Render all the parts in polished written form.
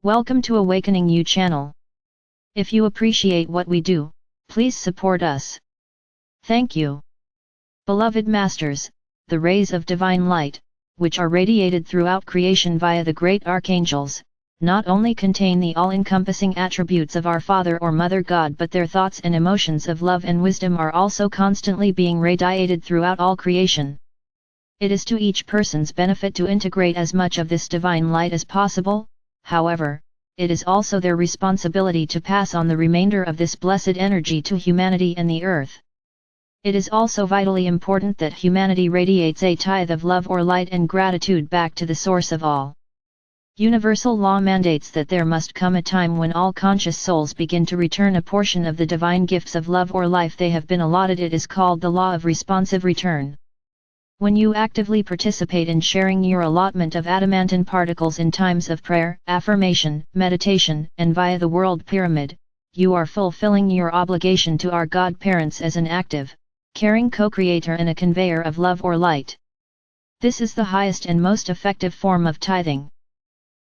Welcome to Awakening You channel. If you appreciate what we do, please support us. Thank you. Beloved Masters, the rays of divine light, which are radiated throughout creation via the great archangels, not only contain the all-encompassing attributes of our Father or Mother God, but their thoughts and emotions of love and wisdom are also constantly being radiated throughout all creation. It is to each person's benefit to integrate as much of this divine light as possible. However, it is also their responsibility to pass on the remainder of this blessed energy to humanity and the earth. It is also vitally important that humanity radiates a tithe of love or light and gratitude back to the source of all. Universal law mandates that there must come a time when all conscious souls begin to return a portion of the divine gifts of love or life they have been allotted. It is called the law of responsive return. When you actively participate in sharing your allotment of adamantine particles in times of prayer, affirmation, meditation, and via the world pyramid, you are fulfilling your obligation to our God Parents as an active, caring co-creator and a conveyor of love or light. This is the highest and most effective form of tithing.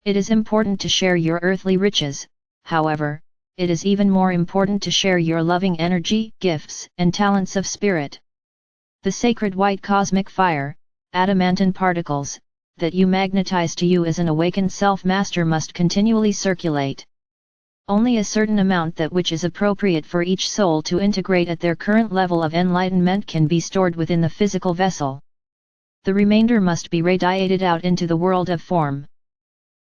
It is important to share your earthly riches, however, it is even more important to share your loving energy, gifts, and talents of spirit. The sacred white cosmic fire, adamantine particles, that you magnetize to you as an awakened self-master must continually circulate. Only a certain amount, that which is appropriate for each soul to integrate at their current level of enlightenment, can be stored within the physical vessel. The remainder must be radiated out into the world of form.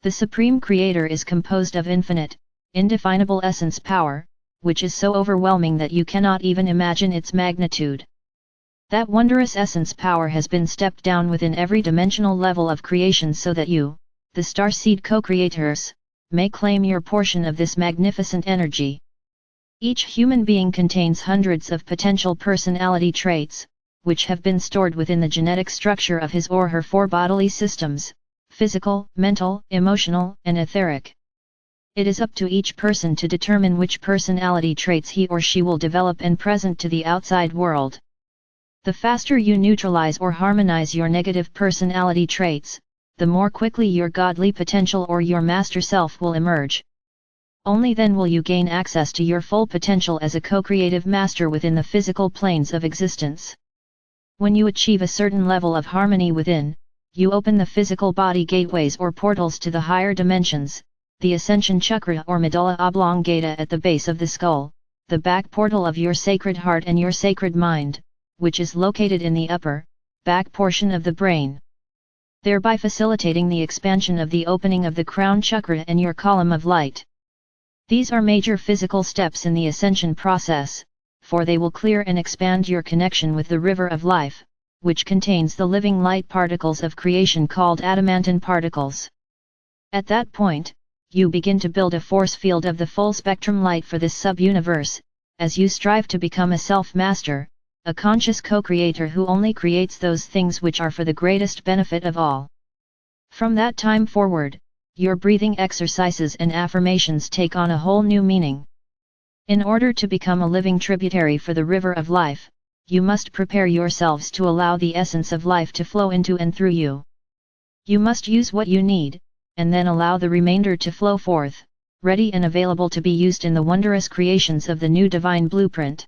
The Supreme Creator is composed of infinite, indefinable essence power, which is so overwhelming that you cannot even imagine its magnitude. That wondrous essence power has been stepped down within every dimensional level of creation so that you, the starseed co-creators, may claim your portion of this magnificent energy. Each human being contains hundreds of potential personality traits, which have been stored within the genetic structure of his or her four bodily systems: physical, mental, emotional, and etheric. It is up to each person to determine which personality traits he or she will develop and present to the outside world. The faster you neutralize or harmonize your negative personality traits, the more quickly your godly potential or your master self will emerge. Only then will you gain access to your full potential as a co-creative master within the physical planes of existence. When you achieve a certain level of harmony within, you open the physical body gateways or portals to the higher dimensions, the ascension chakra or medulla oblongata at the base of the skull, the back portal of your sacred heart and your sacred mind, which is located in the upper, back portion of the brain, thereby facilitating the expansion of the opening of the crown chakra and your column of light. These are major physical steps in the ascension process, for they will clear and expand your connection with the river of life, which contains the living light particles of creation called adamantine particles. At that point, you begin to build a force field of the full spectrum light for this sub-universe, as you strive to become a self-master, a conscious co-creator who only creates those things which are for the greatest benefit of all. From that time forward, your breathing exercises and affirmations take on a whole new meaning. In order to become a living tributary for the river of life, you must prepare yourselves to allow the essence of life to flow into and through you. You must use what you need, and then allow the remainder to flow forth, ready and available to be used in the wondrous creations of the new divine blueprint.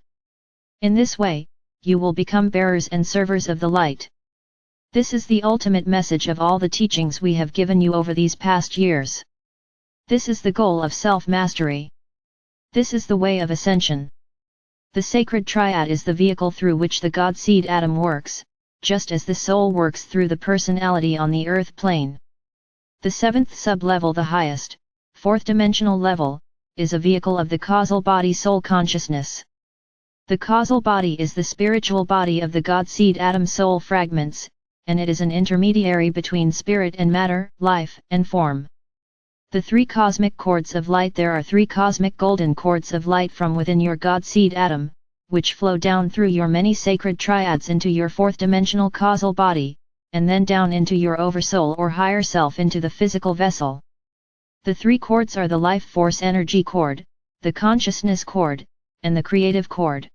In this way, you will become bearers and servers of the light. This is the ultimate message of all the teachings we have given you over these past years. This is the goal of self-mastery. This is the way of ascension. The sacred triad is the vehicle through which the God seed atom works, just as the soul works through the personality on the earth plane. The seventh sub-level, the highest, fourth dimensional level, is a vehicle of the causal body soul consciousness. The causal body is the spiritual body of the God seed atom soul fragments, and it is an intermediary between spirit and matter, life and form. The three cosmic cords of light. There are three cosmic golden cords of light from within your God seed atom, which flow down through your many sacred triads into your fourth dimensional causal body, and then down into your oversoul or higher self into the physical vessel. The three cords are the life force energy cord, the consciousness cord, and the creative cord.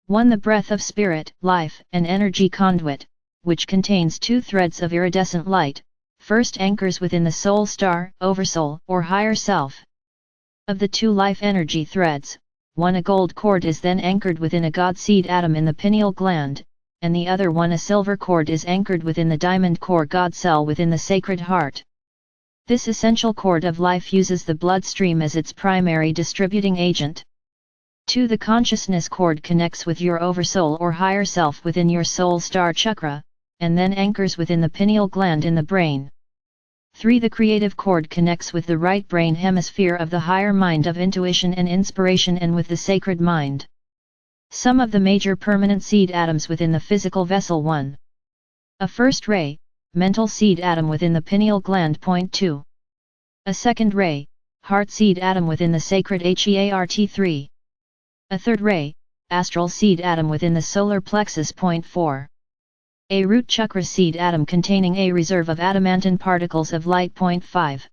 1. The breath of spirit, life and energy conduit, which contains two threads of iridescent light, first anchors within the soul star, oversoul, or higher self. Of the two life energy threads, one a gold cord is then anchored within a God seed atom in the pineal gland, and the other one a silver cord is anchored within the diamond core God cell within the sacred heart. This essential cord of life uses the bloodstream as its primary distributing agent. 2. The consciousness cord connects with your oversoul or higher self within your soul star chakra, and then anchors within the pineal gland in the brain. 3. The creative cord connects with the right brain hemisphere of the higher mind of intuition and inspiration and with the sacred mind. Some of the major permanent seed atoms within the physical vessel. 1. A first ray, mental seed atom within the pineal gland. 2. A second ray, heart seed atom within the sacred heart. 3. A third ray, astral seed atom within the solar plexus. 4. A root chakra seed atom containing a reserve of adamantine particles of light. 5.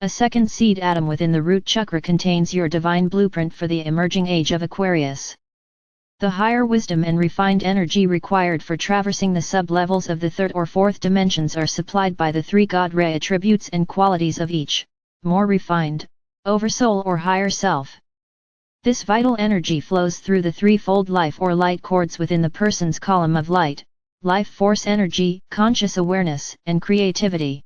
A second seed atom within the root chakra contains your divine blueprint for the emerging age of Aquarius. The higher wisdom and refined energy required for traversing the sub-levels of the third or fourth dimensions are supplied by the three God ray attributes and qualities of each, more refined, oversoul or higher self. This vital energy flows through the threefold life or light cords within the person's column of light, life force energy, conscious awareness, and creativity.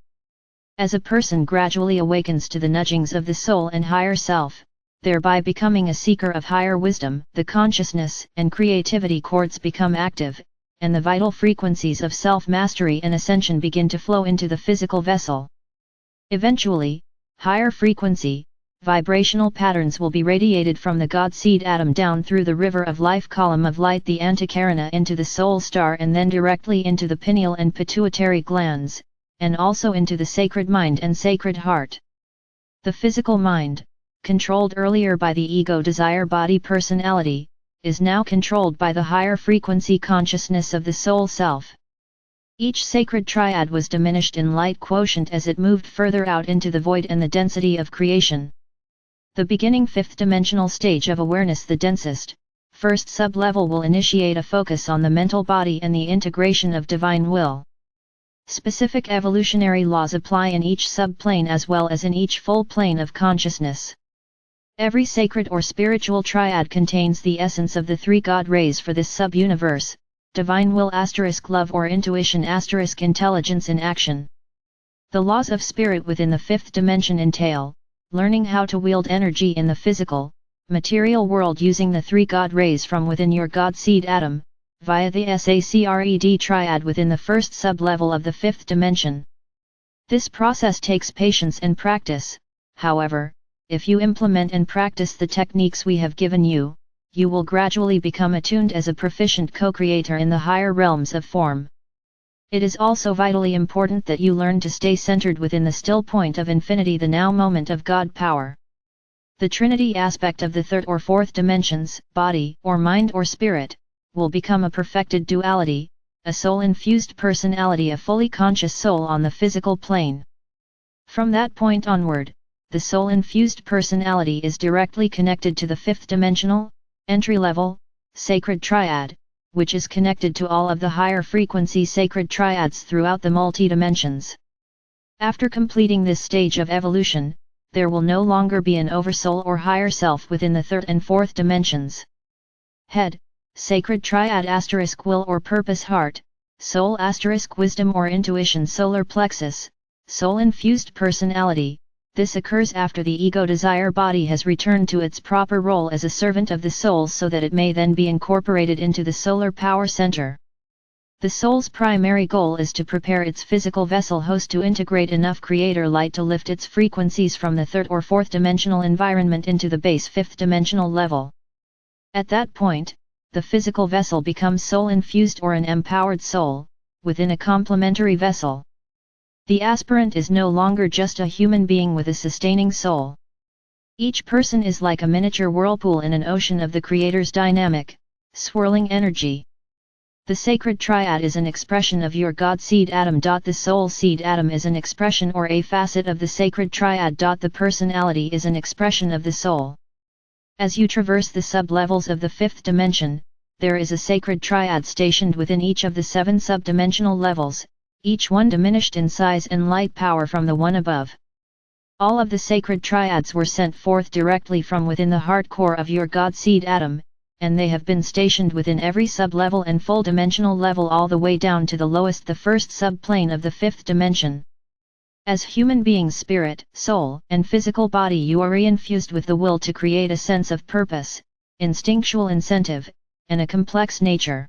As a person gradually awakens to the nudgings of the soul and higher self, thereby becoming a seeker of higher wisdom, the consciousness and creativity cords become active, and the vital frequencies of self-mastery and ascension begin to flow into the physical vessel. Eventually, higher frequency, vibrational patterns will be radiated from the God seed atom down through the river of life column of light, the antikarana, into the soul star, and then directly into the pineal and pituitary glands, and also into the sacred mind and sacred heart. The physical mind, controlled earlier by the ego desire body personality, is now controlled by the higher frequency consciousness of the soul self. Each sacred triad was diminished in light quotient as it moved further out into the void and the density of creation. The beginning fifth dimensional stage of awareness, the densest, first sub-level, will initiate a focus on the mental body and the integration of divine will. Specific evolutionary laws apply in each sub-plane as well as in each full plane of consciousness. Every sacred or spiritual triad contains the essence of the three God rays for this sub-universe: divine will * love or intuition * intelligence in action. The laws of spirit within the fifth dimension entail learning how to wield energy in the physical, material world using the three God rays from within your God seed atom, via the sacred triad within the first sub-level of the fifth dimension. This process takes patience and practice. However, if you implement and practice the techniques we have given you, you will gradually become attuned as a proficient co-creator in the higher realms of form. It is also vitally important that you learn to stay centered within the still point of infinity, the now moment of God power. The Trinity aspect of the third or fourth dimensions, body or mind or spirit, will become a perfected duality, a soul-infused personality, a fully conscious soul on the physical plane. From that point onward, the soul-infused personality is directly connected to the fifth dimensional, entry-level, sacred triad, which is connected to all of the higher frequency sacred triads throughout the multi-dimensions. After completing this stage of evolution, there will no longer be an oversoul or higher self within the third and fourth dimensions. Head, sacred triad * will or purpose, heart, soul * wisdom or intuition, solar plexus, soul-infused personality. This occurs after the ego desire body has returned to its proper role as a servant of the soul, so that it may then be incorporated into the solar power center. The soul's primary goal is to prepare its physical vessel host to integrate enough creator light to lift its frequencies from the third or fourth dimensional environment into the base fifth dimensional level. At that point, the physical vessel becomes soul-infused or an empowered soul, within a complementary vessel. The aspirant is no longer just a human being with a sustaining soul. Each person is like a miniature whirlpool in an ocean of the Creator's dynamic, swirling energy. The sacred triad is an expression of your God seed atom. The soul seed atom is an expression or a facet of the sacred triad. The personality is an expression of the soul. As you traverse the sub-levels of the fifth dimension, there is a sacred triad stationed within each of the 7 sub-dimensional levels, each one diminished in size and light power from the one above. All of the sacred triads were sent forth directly from within the heart core of your God seed atom, and they have been stationed within every sub-level and full dimensional level all the way down to the lowest, the first sub-plane of the fifth dimension. As human beings, spirit, soul, and physical body, you are reinfused with the will to create a sense of purpose, instinctual incentive, and a complex nature.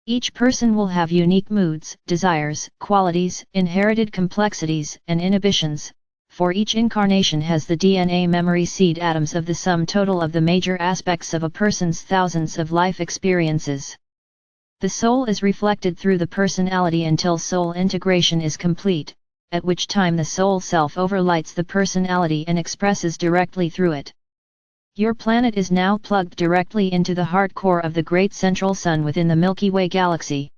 Each person will have unique moods, desires, qualities, inherited complexities, and inhibitions, for each incarnation has the DNA memory seed atoms of the sum total of the major aspects of a person's thousands of life experiences. The soul is reflected through the personality until soul integration is complete, at which time the soul self overlights the personality and expresses directly through it. Your planet is now plugged directly into the heart core of the great central sun within the Milky Way galaxy.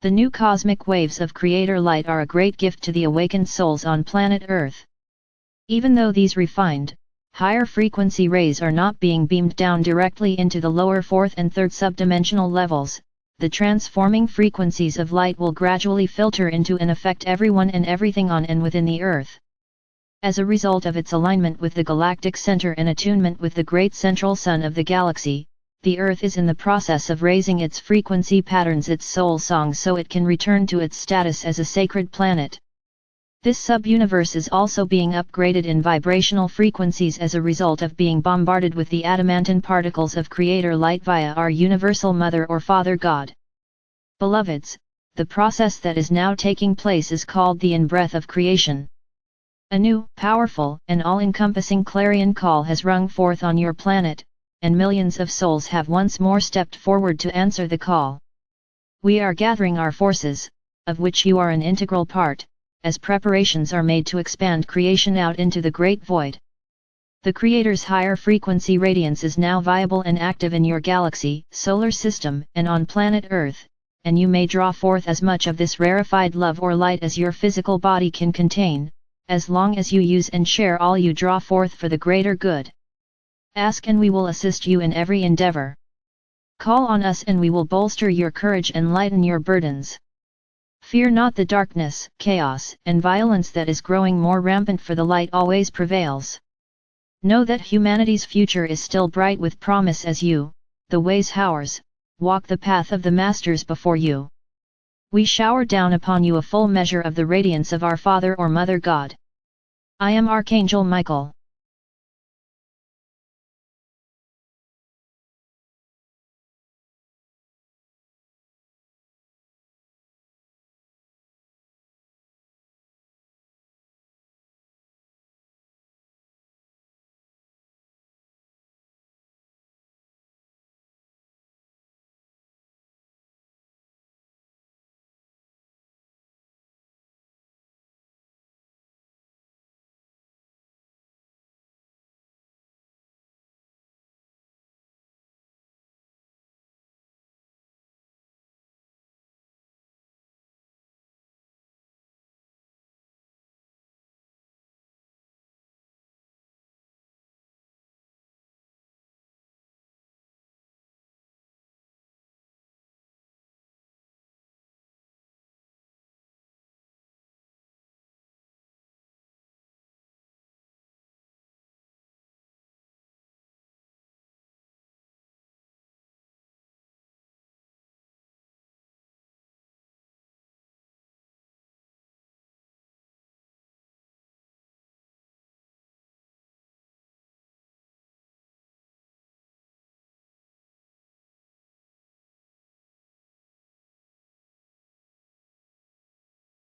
The new cosmic waves of Creator light are a great gift to the awakened souls on planet Earth. Even though these refined, higher frequency rays are not being beamed down directly into the lower fourth and third subdimensional levels, the transforming frequencies of light will gradually filter into and affect everyone and everything on and within the Earth. As a result of its alignment with the galactic center and attunement with the great central sun of the galaxy, the Earth is in the process of raising its frequency patterns, its soul song, so it can return to its status as a sacred planet. This sub-universe is also being upgraded in vibrational frequencies as a result of being bombarded with the adamantine particles of Creator light via our Universal Mother or Father God. Beloveds, the process that is now taking place is called the in-breath of creation. A new, powerful, and all-encompassing clarion call has rung forth on your planet, and millions of souls have once more stepped forward to answer the call. We are gathering our forces, of which you are an integral part, as preparations are made to expand creation out into the great void. The Creator's higher frequency radiance is now viable and active in your galaxy, solar system, and on planet Earth, and you may draw forth as much of this rarefied love or light as your physical body can contain, as long as you use and share all you draw forth for the greater good. Ask and we will assist you in every endeavor. Call on us and we will bolster your courage and lighten your burdens. Fear not the darkness, chaos, and violence that is growing more rampant, for the light always prevails. Know that humanity's future is still bright with promise as you, the ways howers, walk the path of the masters before you. We shower down upon you a full measure of the radiance of our Father or Mother God. I am Archangel Michael.